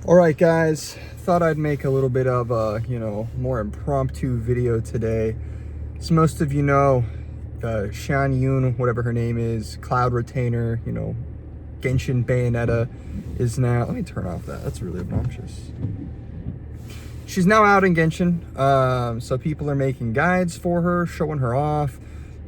Alright guys, thought I'd make a little bit of a, more impromptu video today. So most of you know, Xiao, whatever her name is, Cloud Retainer, Genshin Bayonetta is now, let me turn off that, that's really obnoxious. She's now out in Genshin, so people are making guides for her, showing her off.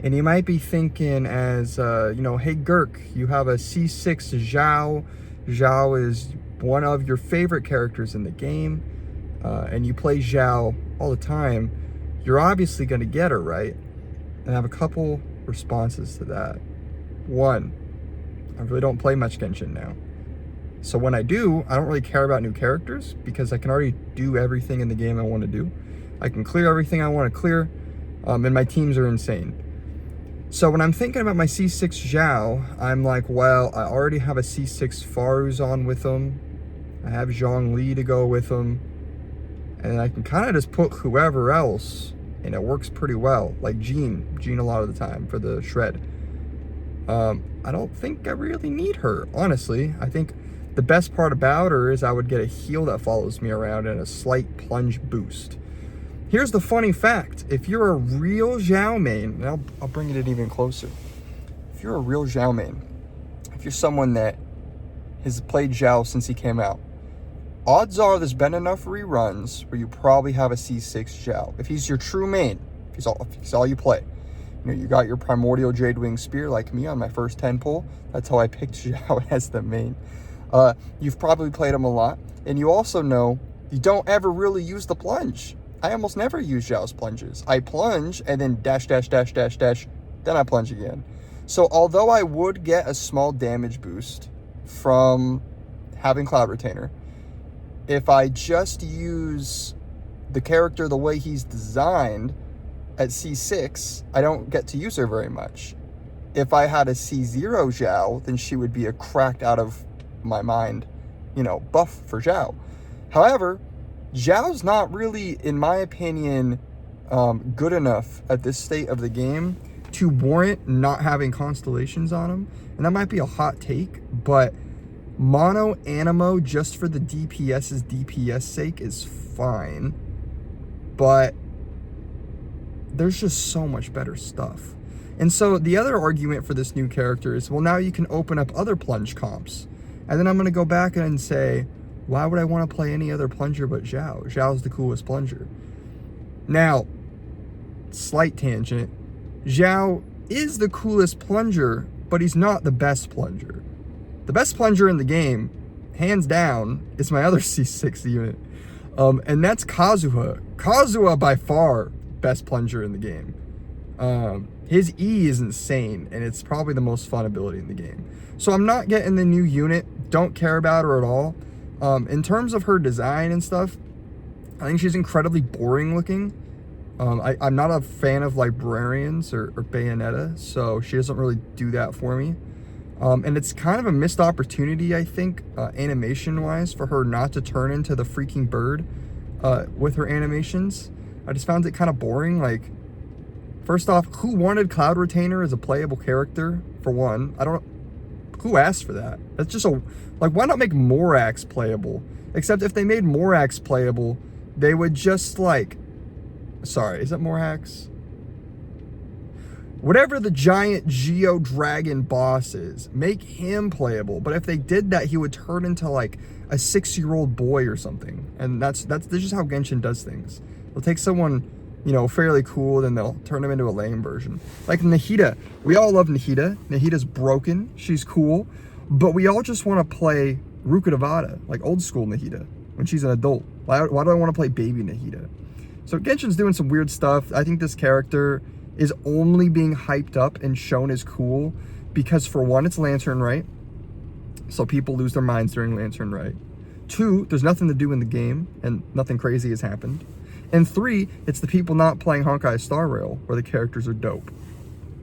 And you might be thinking as, hey Gurk, you have a C6 Xiao. Xiao is one of your favorite characters in the game, and you play Xiao all the time. You're obviously going to get her, right? And I have a couple responses to that. One, I really don't play much Genshin now. So when I do, I don't really care about new characters because I can already do everything in the game I want to do. I can clear everything I want to clear, and my teams are insane. So when I'm thinking about my C6 Xiao, I'm like, well, I already have a C6 Faruzan with him. I have Zhongli to go with him. And I can kind of just put whoever else, and it works pretty well. Like Jean a lot of the time for the shred. I don't think I really need her, honestly. I think the best part about her is I would get a heal that follows me around and a slight plunge boost. Here's the funny fact. If you're a real Xiao main, and I'll bring it in even closer. If you're a real Xiao main, if you're someone that has played Xiao since he came out, odds are there's been enough reruns where you probably have a C6 Xiao. If he's your true main, if he's all you play. You got your Primordial Jadewing Spear like me on my first 10 pull. That's how I picked Xiao as the main. You've probably played him a lot. And you also know you don't ever really use the plunge. I almost never use Xiao's plunges. I plunge and then dash, dash, dash, dash, dash. Then I plunge again. So although I would get a small damage boost from having Cloud Retainer, if I just use the character the way he's designed at C6, I don't get to use her very much. If I had a C0 Xiao, then she would be a cracked out of my mind, buff for Xiao. However, Xiao's not really, in my opinion, good enough at this state of the game to warrant not having constellations on him. And that might be a hot take, but mono Animo just for the DPS's DPS sake is fine. But there's just so much better stuff. And so the other argument for this new character is, well, now you can open up other plunge comps. And then I'm going to go back and say, why would I want to play any other plunger but Xiao? Xiao's the coolest plunger. Now, slight tangent. Xiao is the coolest plunger, but he's not the best plunger. The best plunger in the game, hands down, is my other C6 unit. And that's Kazuha. Kazuha, by far, best plunger in the game. His E is insane, and it's probably the most fun ability in the game. So I'm not getting the new unit. Don't care about her at all. In terms of her design and stuff, I think she's incredibly boring looking. I'm not a fan of librarians or Bayonetta, so she doesn't really do that for me. And it's kind of a missed opportunity, I think, animation-wise, for her not to turn into the freaking bird with her animations. I just found it kind of boring. Like, first off, who wanted Cloud Retainer as a playable character, for one? Who asked for that? That's just why not make Morax playable? Except if they made Morax playable, they would just sorry, is that Morax? Whatever the giant Geo Dragon boss is, make him playable. But if they did that, he would turn into a 6-year-old boy or something. And that's just how Genshin does things. They'll take someone, fairly cool, then they'll turn him into a lame version. Like Nahida. We all love Nahida. Nahida's broken. She's cool. But we all just want to play Rukkhadevata, like old school Nahida, when she's an adult. Why do I want to play baby Nahida? So Genshin's doing some weird stuff. I think this character is only being hyped up and shown as cool because, for one, it's Lantern Rite. So people lose their minds during Lantern Rite. 2, there's nothing to do in the game and nothing crazy has happened. And 3, it's the people not playing Honkai Star Rail where the characters are dope.